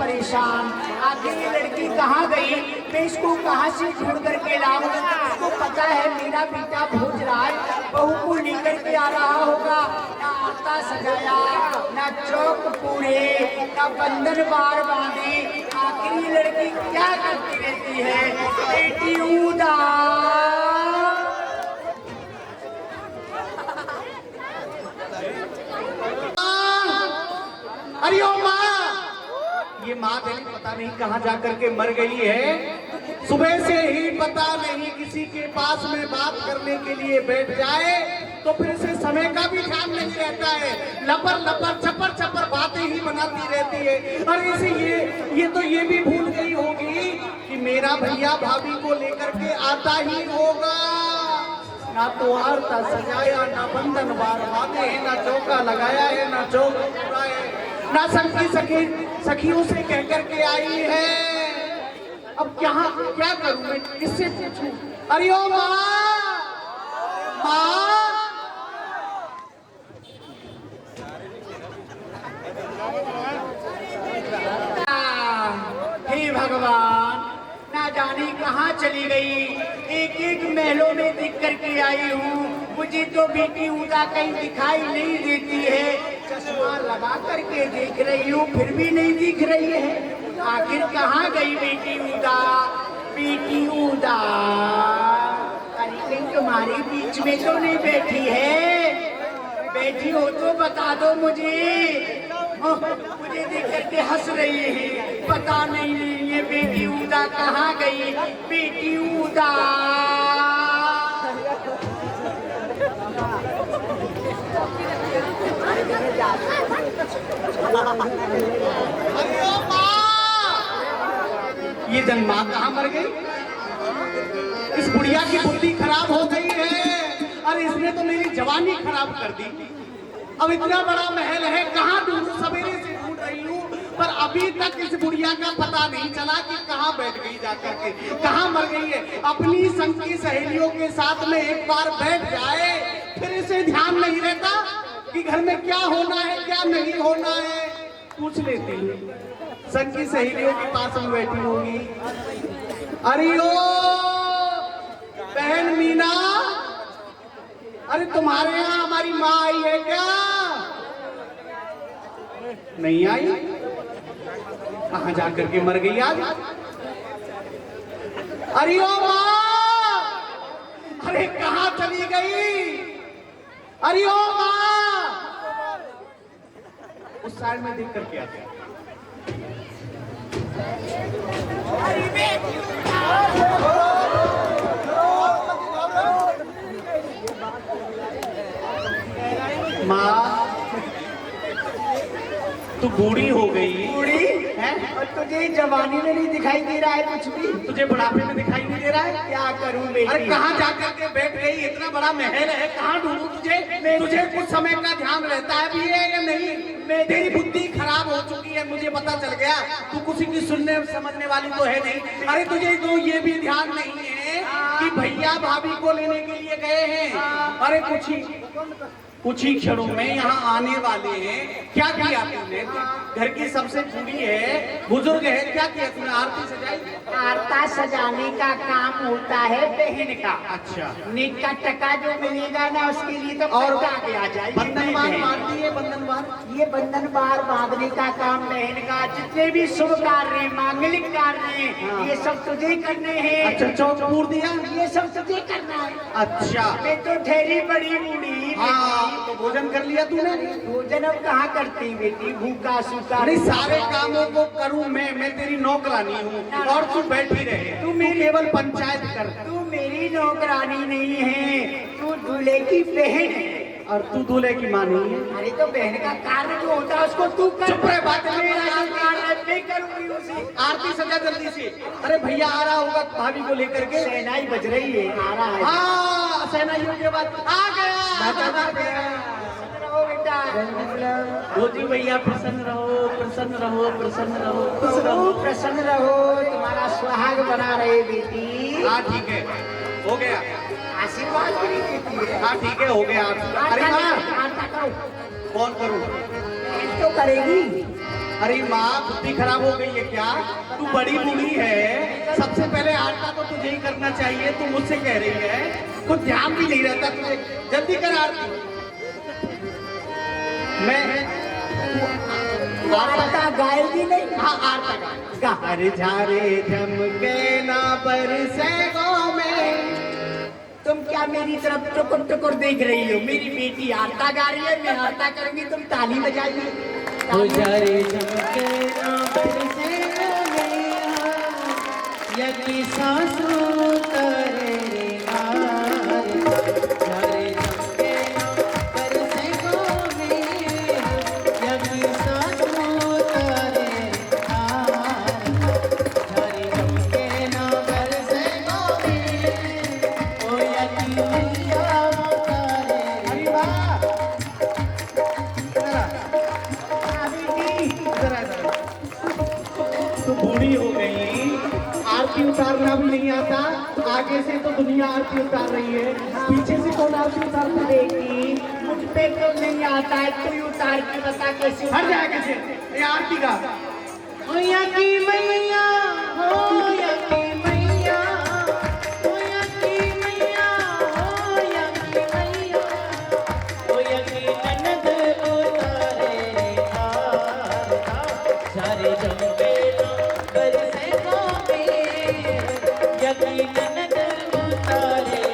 परेशान। आखिर ये लड़की कहाँ गई, मैं इसको कहाँ से ढूंढ करके लाऊं। उसको पता है मेरा बेटा भोज रहा है, बहू को लेकर के आ रहा होगा। ना आता सजाया, ना चौक पूरे, ना बंधन बार बांधे। आखिर ये लड़की क्या करती रहती है। बेटी उदा अरे ओ माँ, ये माँ तेरी पता नहीं कहाँ जा करके मर गई है। सुबह से ही पता नहीं किसी के पास में बात करने के लिए बैठ जाए तो फिर से समय का भी ध्यान नहीं रहता है। लपर लपर चपर चपर बातें ही बनाती रहती है। और इसे ये तो ये भी भूल गई होगी कि मेरा भैया भाभी को लेकर के आता ही होगा। ना तो आरता सजाया, ना बंधन बार बांधे है, ना चौका लगाया है, ना चौक पूरा है, ना सखियों से कह करके आई है। अब क्या करूं मैं, किससे पूछूं। अरे ओ माँ, हे भगवान, ना जाने कहाँ चली गई। एक एक महलों में दिख करके आई हूँ, मुझे तो बेटी उदा कहीं दिखाई नहीं देती है। चश्मा लगा करके देख रही हूँ, फिर भी नहीं दिख रही है। आखिर कहाँ गई बेटी उदा, बेटी उदा। अरे कहीं तुम्हारे बीच में तो नहीं बैठी है। बैठी हो तो बता दो मुझे। मुझे देख करके हंस रही है, पता नहीं ये बेटी उदा कहाँ गई। बेटी उदा अरे ओ माँ, ये जन्मा कहाँ मर गई। इस बुढ़िया की बुद्धि खराब हो गई है। अरे इसने तो मेरी जवानी खराब कर दी। अब इतना बड़ा महल है, कहाँ ढूंढूं, सवेरे से ढूंढ रही हूँ, पर अभी तक इस बुढ़िया का पता नहीं चला कि कहाँ बैठ गई जाकर के, कहाँ मर गई है। अपनी संग की सहेलियों के साथ में एक बार बैठ जाए, फिर इसे ध्यान नहीं रहता कि घर में क्या होना है क्या नहीं होना है। पूछ लेती हूँ, संग की सहेलियों के पास में बैठी होगी। अरे ओ बहन मीना, अरे तुम्हारे यहाँ हमारी माँ आई है क्या। नहीं आई, कहाँ जाकर के मर गई आज। अरे ओ माँ, अरे कहाँ चली गई। अरे ओ माँ, उस साइड में देख करके आते। माँ, तू बूढ़ी हो गई। बूढ़ी है और तुझे जवानी में नहीं दिखाई दे रहा है कुछ भी। तुझे बुढ़ापे में दिखाई नहीं दे रहा है। क्या करूं बेटी। अरे कहाँ जाकर के बैठ गई, इतना बड़ा महल है, कहाँ ढूंढूं तुझे। तुझे कुछ समय का ध्यान रहता है भी है या नहीं। तेरी बुद्धि खराब हो चुकी है, मुझे पता चल गया। तू किसी की सुनने समझने वाली तो है नहीं। अरे तुझे तो ये भी ध्यान नहीं है कि भैया भाभी को लेने के लिए गए हैं। अरे कुछ ही क्षणों में यहाँ आने वाले हैं। क्या किया तुमने, घर की सबसे बूढ़ी है, बुजुर्ग है, क्या किया तुमने, आरती सजाई। आरता सजाने का काम होता है बहन का। अच्छा, निका टका जो मिलेगा ना उसके लिए तो और आगे आ जाए। बंधन बार बांधती है, बंधन बार। ये बंधन बार बांधने का काम बहन का। जितने भी शुभ कार्य, मांगलिक कार्य, ये सब तुझे करने हैं। अच्छा, चौक पूर दिया, ये सब तुझे करना है। अच्छा, मैं तो ठहरी बड़ी बूढ़ी। हाँ, तो भोजन कर लिया तूने। भोजन अब कहाँ करती बेटी, भूखा सूखा। अरे सारे कामों को करूं मैं तेरी नौकरानी हूँ और तू बैठी रहे। तू मेरी केवल पंचायत कर। तू मेरी नौकरानी नहीं है, तू दूल्हे की बहन है। और तू दूल्हे की माँ नहीं है। अरे तो बहन का कार्य जो होता है उसको तू कर। चुप रहे, बात मेरा जो कार्य मैं करूंगी उसे। आरती सजा जल्दी से। अरे भैया आ रहा होगा भाभी को लेकर के। शहनाई बज रही है, आ रहा है। हाँ, शहनाइयों के बाद आ गया। रहो बेटा। रोजी भैया प्रसन्न रहो, प्रसन्न रहो, प्रसन्न रहो, प्रसन्न रहो। तुम्हारा सुहाग बना रहे बेटी। हाँ ठीक है, हो गया। आशीर्वाद भी नहीं देती है। हाँ ठीक है, हो गया। अरे माँ, आरता करो। कौन करूँ। तो करेगी। अरे माँ बुद्धि खराब हो गई है क्या? तू बड़ी बूढ़ी है, सबसे पहले आरता तो तुझे ही करना चाहिए। तू मुझसे कह रही है, कुछ ध्यान भी नहीं रहता तुझे। जल्दी कर आरती। मैं आरता गाएगी नहीं? हाँ आरता गा। घर झारे झमके ना बरसे गाँव में। तुम क्या मेरी तरफ टुकुर टुकुर देख रही हो? मेरी बेटी आरता गा रही है, मैं आरता करूंगी, तुम ताली बजाइए। झारे झमके ना बरसे यकी सांसों करे झारे झमके ना बरसे यकी सांसों करे झारे झमके ना बरसे ओ यकी मैया करे। अरे वाह, तू बूढ़ी हो गई, आरती उतारना भी नहीं आता। आगे से तो दुनिया आरती उतार रही है, पीछे से कौन आरती उतारता है? बेटी मुझ पे तो नहीं आता है, तू ही उतार के बता कैसे। हट जाए कैसे? ये आरती का हो यकी मैया हो यकी मैया हो यकी मैया हो यकी मैया हो यकी ननद उतारे सारे जंबे बरसे गावे यकी ननद उतारे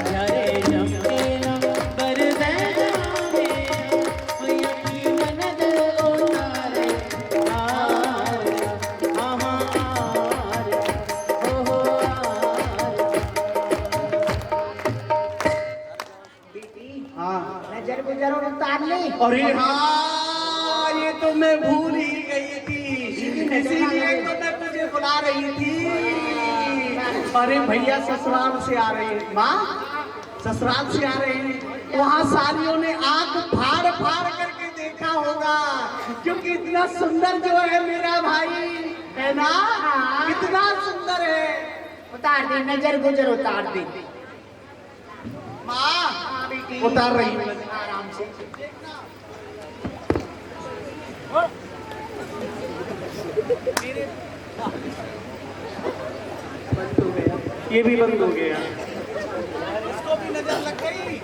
सारे जंबे बरसे गावे हो यकी ननद उतारे बेटी हाँ। नजर गुजर और उतार ले। अरे हाँ, ये तो मैं भूल ही गई थी, इसीलिए तो मैं तुझे बुला रही थी। अरे भैया ससुराल से आ रहे हैं। माँ ससुराल से आ रहे हैं, वहाँ सालियों ने आंख फाड़ फाड़ करके देखा होगा, क्योंकि इतना सुंदर जो है मेरा भाई, है ना? कितना सुंदर है। उतार दे, नजर गुजर उतार दे। माँ बेटी उतार रही हूँ। आराम से। ये भी बंद हो गया। इसको भी नजर लग गई।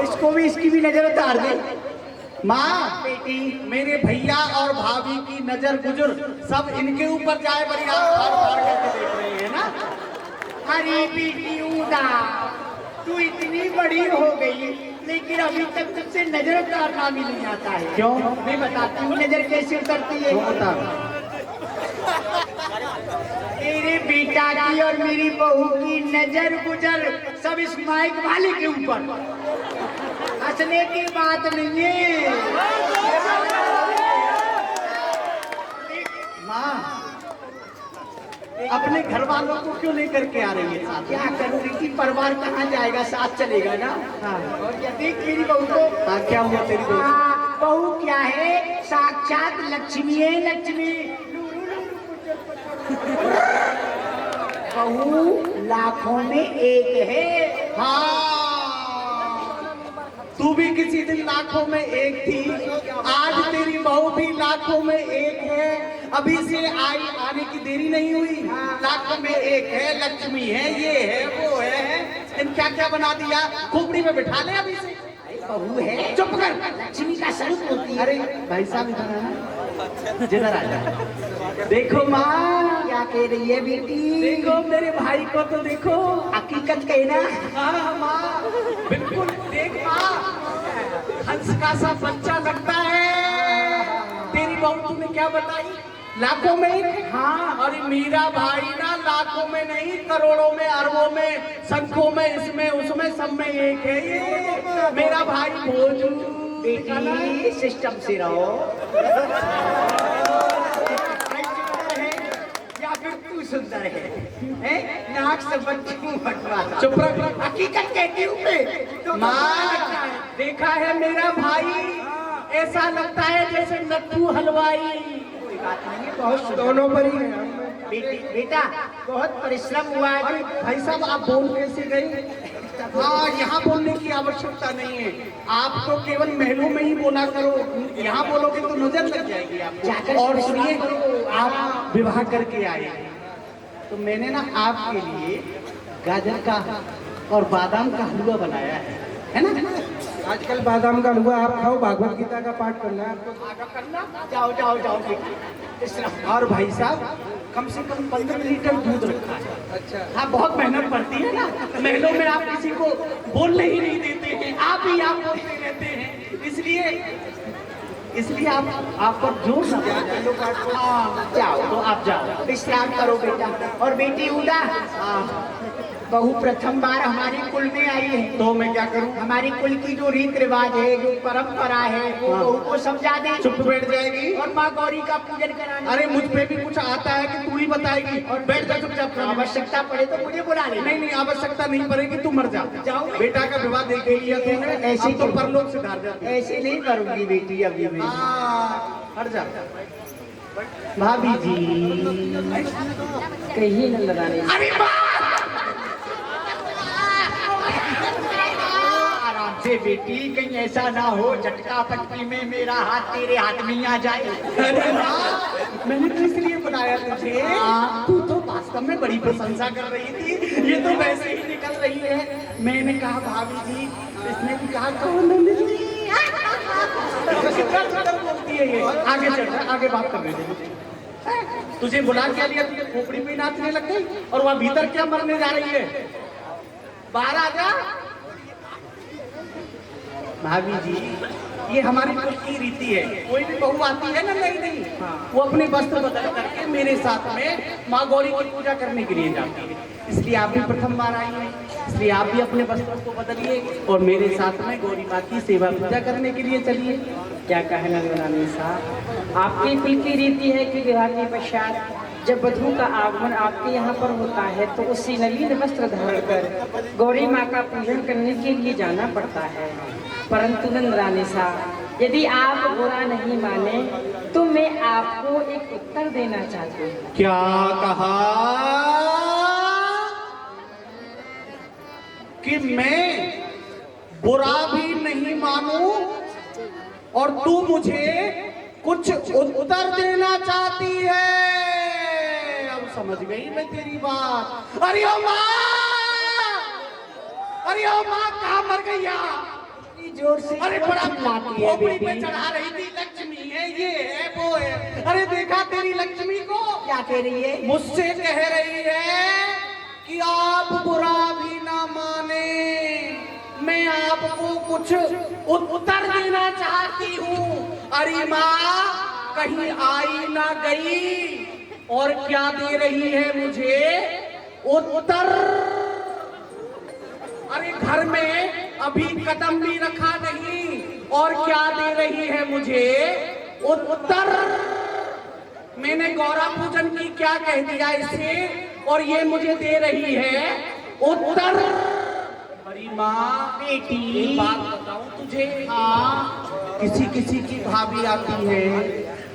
इसको भी, इसकी भी नजर उतार दे। माँ बेटी, मेरे भैया और भाभी की नजर गुजर सब इनके ऊपर जाए, बड़ी आंख फाड़ फाड़ करके देख रही है ना। अरे बेटी ऊदा, तू इतनी बड़ी हो गई लेकिन अभी तक तुझसे नजर उतारना भी नहीं आता है। क्यों? मैं बताती हूँ नजर कैसे उतरती है। वो बता। तेरे बेटा की और मेरी बहू की नजर गुजर सब इस माइक वाले के ऊपर। हंसने की बात नहीं है। माँ अपने घर वालों को क्यों लेकर के आ रही है साथ? क्या करूँगी कि परिवार कहाँ जाएगा, साथ चलेगा ना। हाँ। और क्या देख मेरी बहू को। हाँ, क्या हुआ तेरी दोस्त? हाँ, बहू क्या है, साक्षात लक्ष्मी है, लक्ष्मी। बहू लाखों में एक है। हाँ, तू भी किसी दिन लाखों में एक थी, आज तेरी बहू भी लाखों में एक है। अभी से आने की देरी नहीं हुई, लाखों में एक है, लक्ष्मी है, ये है वो है। इन क्या क्या बना दिया, खोपड़ी में बिठा ले अभी से। बहू है, चुप कर। लक्ष्मी का स्वरूप होती है। अरे भाई साहब इधर आना, जिधर आ जा। देखो माँ क्या कह रही है बेटी? देखो मेरे भाई को तो देखो। हकीकत कहना। हाँ माँ बिल्कुल, देख माँ, हंस का सा बच्चा लगता है। तेरी बहू तूने क्या बताई, लाखों में एक? हाँ। और मेरा भाई ना लाखों में नहीं, करोड़ों में, अरबों में, संखों में, इसमें उसमें सब में एक है ये मेरा भाई भोजू। बेटी सिस्टम से रहो। या फिर तू सुंदर है? नाक से बच्चों बटवा। चुप रख। हकीकत कहती हूँ मैं। तो माँ देखा है मेरा भाई, ऐसा लगता है जैसे नट्टू हलवाई। कोई बात नहीं है, बहुत सुंदर। दोनों पर ही बेटा बहुत परिश्रम हुआ है। भाई साहब आप बोल कैसे गई? हाँ, यहाँ बोलने की आवश्यकता नहीं है। आप तो केवल महलों में ही बोला करो, यहाँ बोलोगे तो नजर लग जाएगी आपको। और सुनिए, आप विवाह करके आए, तो मैंने ना आपके लिए गाजर का और बादाम का हलवा बनाया है ना? आजकल बादाम का हलवा आप खाओ, भागवत गीता का पाठ करना है आपको। आगे करना, जाओ जाओ जाओ बेटा। और भाई साहब, कम से कम 15 लीटर दूध रखा है। अच्छा, हाँ, बहुत मेहनत पड़ती है ना, महलों में आप किसी को बोलने ही नहीं देते हैं, आप ही आप बोलते रहते हैं, इसलिए आप पर जोर ना दो। हाँ, जाओ तो आप जाओ, विश्राम करो बेटा। और बेटी उदा, बहू प्रथम बार हमारी कुल में आई है, तो मैं क्या करूं? हमारी कुल की जो रीत रिवाज है, जो परंपरा है, वो हाँ। बहू को समझा दे चुप बैठ जाएगी। और माँ गौरी का पूजन कराना। अरे मुझ पे भी कुछ आता है कि तू ही बताएगी? और बैठ जा चुपचाप। आवश्यकता पड़े तो मुझे बुला ले। नहीं, आवश्यकता नहीं पड़ेगी, तू मर जा। जाओ। बेटा का विवाह देख लिया तूने, ऐसे अब तो परलोक से धार जाती है। ऐसे नहीं करूंगी बेटी अभी मैं। हाँ, हट जा। भाभी जी, कहीं नंदरानी अरे वाह! आराम से बेटी, कहीं ऐसा ना हो झटका पटकी में मेरा हाथ तेरे हाथ में ही आ जाए। अरे वाह! मैंने तो इसलिए बुलाया तुझे। तू तो वास्तव में बड़ी प्रशंसा कर रही थी, ये तो वैसे ही निकल रही है। मैंने कहा भाभी जी, इसने भी कहा कौन नंद जी? कितना सुंदर बोलती है ये। आगे चल, आगे बात कर रही थी। तुझे बुला क्या लिया? तुझे खोपड़ी में नाचने लग गई, और वहां भीतर क्या मरने जा रही है? बाहर आ जा। भाभी जी, ये हमारी कुल की रीति है। कोई भी बहू आती है ना नई नई, वो अपने वस्त्र बदल करके मेरे साथ में माँ गौरी की पूजा करने के लिए जाती है। इसलिए आप भी प्रथम बार आई हैं, इसलिए आप भी अपने वस्त्रों को बदलिए और मेरे साथ में गौरी माँ की सेवा पूजा करने के लिए चलिए। क्या कहना नंदरानी साहब, आपकी कुल की रीति है कि विवाह के पश्चात जब वधू का आगमन आपके यहाँ पर होता है तो उसी नवीन वस्त्र धारण कर गौरी माँ का पूजन करने के लिए जाना पड़ता है। परंतु नंदरानी साहब, यदि आप बुरा नहीं माने तो मैं आपको एक उत्तर देना चाहती हूँ। क्या कहा? कि मैं बुरा भी नहीं मानूं और तू मुझे कुछ उत्तर देना चाहती है? अब समझ गई मैं तेरी बात। अरे ओ माँ, अरे ओ माँ, कहाँ मर गई यहाँ? जोर से अरे बड़ा चिल्लाती है खोपड़ी पे बेटी। चढ़ा रही थी, लक्ष्मी है, ये है, वो है। अरे देखा तेरी लक्ष्मी को? क्या कह रही है? मुझसे कह रही है कि आप बुरा भी ना माने, मैं आपको कुछ उत्तर देना चाहती हूँ। अरे माँ, कहीं आई ना गई और क्या दे रही है मुझे? उत्तर। अरे घर में अभी कदम भी रखा नहीं और क्या दे रही है मुझे? उत्तर। मैंने गौरा पूजन की क्या कह दिया इसे और ये मुझे दे रही है उत्तर। अरे माँ, बेटी, एक बात बताऊं तुझे? हाँ, किसी किसी की भाभी आती है,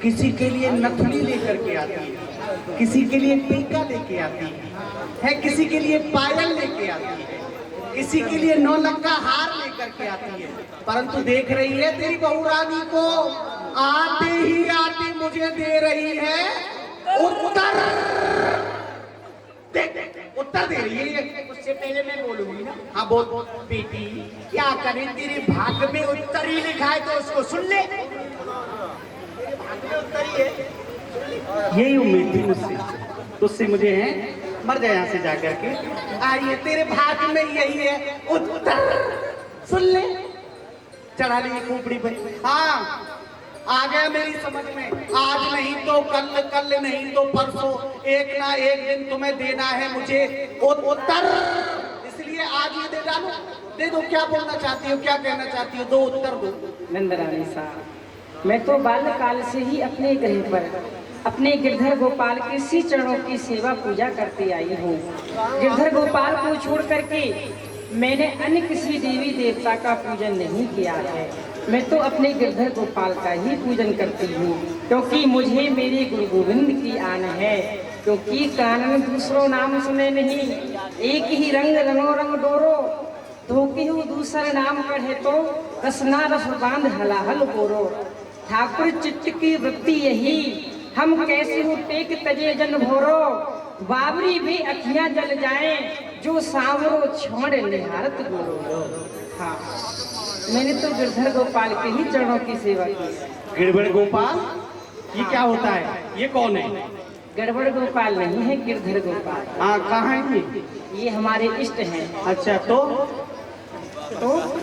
किसी के लिए नथनी लेकर के आती है, किसी के लिए टीका लेके आती है, किसी के लिए पायल लेके आती है, किसी के लिए नौलक्खा हार लेकर के आती है। परंतु देख रही है तेरी बहू रानी को, आते ही आते मुझे दे रही है उत्तर। देख देख, उत्तर दे रही है ये। उससे पहले मैं बोलूंगी ना। हाँ बोल। बेटी, क्या करें, तेरे भाग्य में उत्तर ही लिखा है तो उसको सुन ले। तेरे भाग्य में उत्तर ही है। यही उम्मीद थी मुझसे, तुझसे मुझे है। मर जाए यहाँ से जाकर के। आइए, तेरे भाग्य में यही है उत्तर। सुन ले, चढ़ा ली खोपड़ी पर। हाँ, आ गया मेरी समझ में। आज नहीं तो कल, कल नहीं तो परसों, एक ना एक दिन तुम्हें देना है मुझे उत्तर। इसलिए आज ये दे डालो, दे दो। क्या बोलना चाहती हो, क्या कहना चाहती हो? दो उत्तर दो। नंदरानी साहब, मैं तो बाल्यकाल से ही अपने गृह पर अपने गिरधर गोपाल के श्री चरणों की सेवा पूजा करती आई हूँ। गिरधर गोपाल को छोड़ करके मैंने अन्य किसी देवी देवता का पूजन नहीं किया है। मैं तो अपने गिरधर गोपाल का ही पूजन करती हूँ, क्योंकि मुझे मेरे गुरु गोविंद की आन है। क्योंकि कानन दूसरों नाम सुने नहीं, एक ही रंग रंगो रंग डोरो, धोके हो दूसर नाम कढ़े तो रसना रस बांध हलाहल बोरो। ठाकुर चित्त की वृत्ति यही, हम कैसे हो टेक तजे जन भोरो। बाबरी भी अखियां जल जाए, जो सांवरो छोड़ निहारत गोरो। हाँ, मैंने तो गिरधर गोपाल के ही चरणों की सेवा की। गिरधर गोपाल, ये क्या होता है? ये कौन है? गड़बड़ गोपाल नहीं है, गिरधर गोपाल। हाँ, कहाँ है ये हमारे इष्ट हैं। अच्छा, तो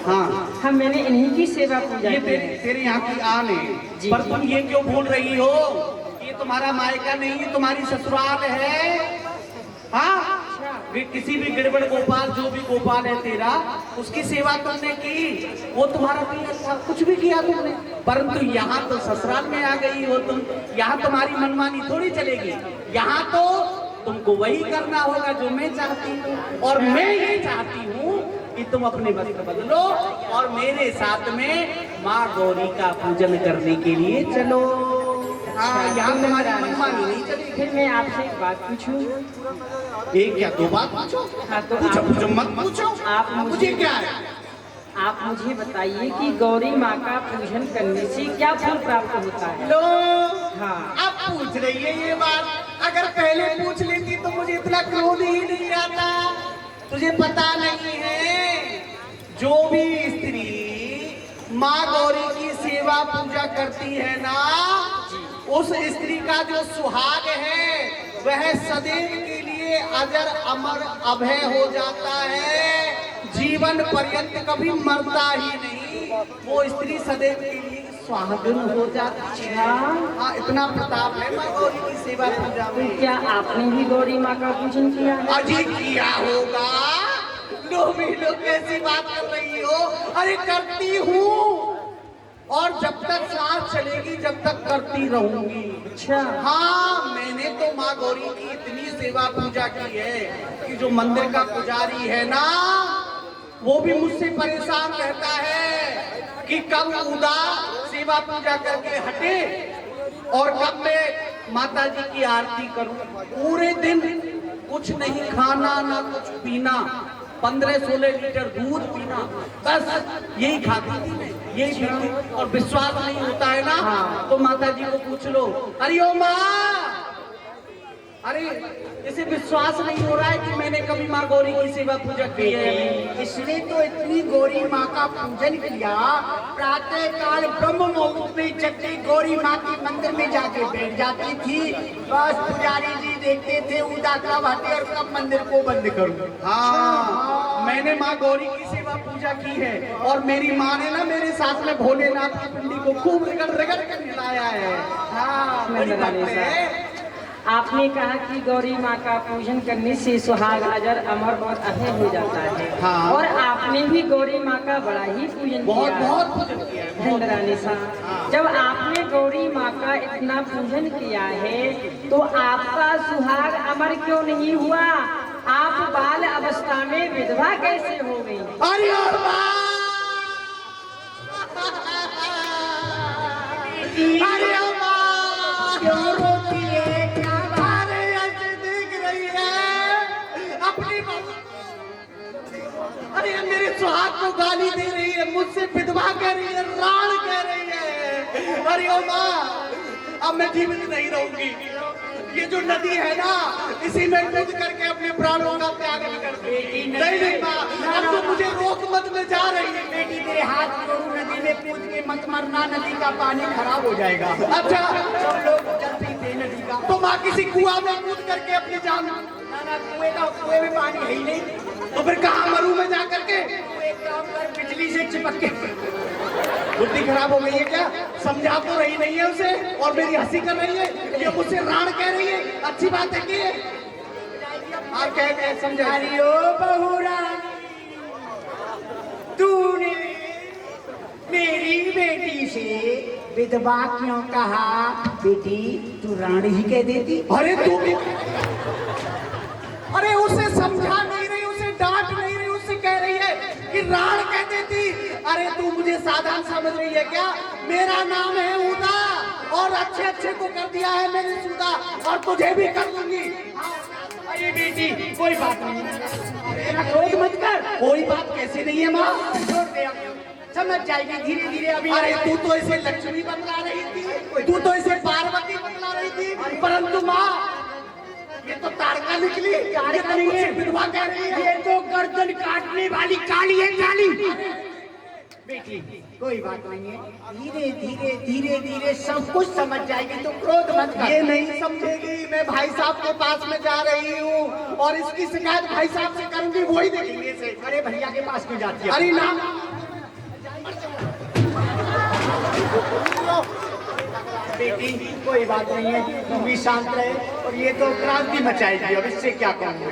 हाँ, हम मैंने इन्हीं की सेवा पूजा ये की है। तेरे यहाँ की आन है। जी, पर जी। तुम ये क्यों भूल रही हो? ये तुम्हारा मायका नहीं है, तुम्हारी ससुराल है। हाँ, किसी भी गिरबड़ गोपाल, जो भी गोपाल है तेरा, उसकी सेवा तुमने की, वो तुम्हारा प्रिय था, कुछ भी किया तुमने। परंतु यहाँ तो ससुराल में आ गई हो तुम, यहाँ तुम्हारी मनमानी थोड़ी चलेगी। यहाँ तो तुमको वही करना होगा जो मैं चाहती हूँ, और मैं ये चाहती हूँ कि तुम अपने वस्त्र बदलो और मेरे साथ में माँ गौरी का पूजन करने के लिए चलो। हाँ, यहाँ तुम्हारी मनमानी नहीं चलेगी। फिर मैं आपसे एक बात पूछूं? एक या दो बात पूछो। हाँ, तो पूछो, आप- पूछो, मत पूछो। आप मुझे क्या है? आप मुझे बताइए कि गौरी माँ का पूजन करने से क्या फल प्राप्त होता है? लो, हाँ। अब पूछ रही है ये बात। अगर पहले पूछ लेती तो मुझे इतना क्रोध ही नहीं आता। तुझे पता नहीं है, जो भी स्त्री माँ गौरी की सेवा पूजा करती है ना, उस स्त्री का जो सुहाग है वह सदैव के लिए अजर अमर अभय हो जाता है, जीवन पर्यंत कभी मरता ही नहीं। वो स्त्री सदैव के लिए सुहागन हो जाती है। हाँ, इतना प्रताप है माँ गौरी की सेवा पूजा तो में। क्या आपने भी गौरी माँ का पूजन किया है? अजी किया होगा। लोग कैसी बात कर रही हो? अरे करती हूँ, और जब तक सांस चलेगी जब तक करती रहूंगी। अच्छा। हाँ, मैंने तो माँ गौरी की इतनी सेवा पूजा की है कि जो मंदिर का पुजारी है ना, वो भी मुझसे परेशान रहता है कि कब उदा सेवा पूजा करके हटे और कब मैं माता जी की आरती करूं। पूरे दिन कुछ नहीं खाना ना कुछ पीना, 15-16 लीटर दूध पीना, बस यही खाती थी मैं, यही पीती। और विश्वास नहीं होता है ना, तो माता जी को पूछ लो। अरे ओ माँ, अरे इसे विश्वास नहीं हो रहा है कि मैंने कभी माँ गौरी की सेवा पूजा की है। इसने तो इतनी गौरी माँ का पूजन किया, प्रातः काल ब्रह्म मुहूर्त में जगती गौरी माँ के मंदिर में जाके बैठ जाती थी। बस पुजारी जी देखते थे उदा कब हटे और कब मंदिर को बंद करूं। हाँ, मैंने माँ गौरी की सेवा पूजा की है, और मेरी माँ ने ना मेरे साथ में भोलेनाथ की पिंडी को खूब रगड़ रगड़ कर मिलाया है। हाँ, बड़ी बात है। आपने कहा कि गौरी माँ का पूजन करने से सुहाग अजर अमर और अभय हो जाता है। हाँ। और आपने भी गौरी माँ का बड़ा ही पूजन बहुत किया। बहुत पूजन किया है। धनरानी साहब, जब आपने गौरी माँ का इतना पूजन किया है तो आपका सुहाग अमर क्यों नहीं हुआ? आप बाल अवस्था में विधवा कैसे हो गई? अरे अरे क्यों रोती है? क्या बात? अरे ऐसे देख रही है अपनी अरे मेरे सुहाग को गाली दे रही है, मुझसे विधवा कह रही है, राण कह रही है। अरे ओ माँ, अब मैं जीवित नहीं रहूंगी। ये जो नदी है ना, इसी में कूद करके अपने प्राणों का त्याग कर दूंगी। नहीं माँ, अब तो मुझे रोक मत, में जा रही है। बेटी तेरे हाथ जोड़ू, नदी में कूद के मत मरना, नदी का पानी खराब हो जाएगा। अच्छा, सब लोग जल पीते हैं नदी का। तो माँ किसी कुआं में कूद करके अपनी जान, ना कुएं में पानी है ही नहीं, तो फिर कहाँ मरू में जा करके? तू एक काम कर, बिजली से चिपक के। बुद्धि खराब हो गई है क्या? समझा तो रही नहीं है उसे, और मेरी हंसी कर रही है। ये मुझसे राण कह रही है, अच्छी बात है कि हाँ कह समझा। अरे ओ बहुरानी, तूने मेरी बेटी से विधवा क्यों कहा? बेटी तू रानी ही कह देती। अरे तू भी, अरे उसे समझा नहीं रही, उसे डांट नहीं रही, उससे कह रही है कि राण कह देती। अरे तू मुझे साधारण समझ रही है क्या? मेरा नाम है उदा, और अच्छे अच्छे को कर दिया है मैंने सुदा, और तुझे भी कर दूंगी। अरे बेटी कोई बात नहीं, मेरा क्रोध मत कर। कोई बात कैसे नहीं है माँ? छोड़ दे अब, समझ जाएगी धीरे धीरे। अभी अरे तू तो इसे लक्ष्मी बतला रही थी, तू तो इसे पार्वती बतला रही थी, परंतु माँ ये तो तारका निकली। तारका नहीं है, विधवा कह रही है। ये तो गर्दन काटने वाली काली है, काली। बेटी कोई बात नहीं है, धीरे धीरे धीरे धीरे सब कुछ समझ जाएगी, तो क्रोध मत कर। ये नहीं समझेगी। मैं भाई साहब के पास में जा रही हूँ और इसकी शिकायत भाई साहब से करूंगी, वही देखेंगे इसे। अरे भैया के पास क्यों जाती है? अरे ना, बेटी कोई बात नहीं है, तुम भी शांत रहे। और ये तो क्रांति मचाएगी, अब इससे क्या कहूँगी।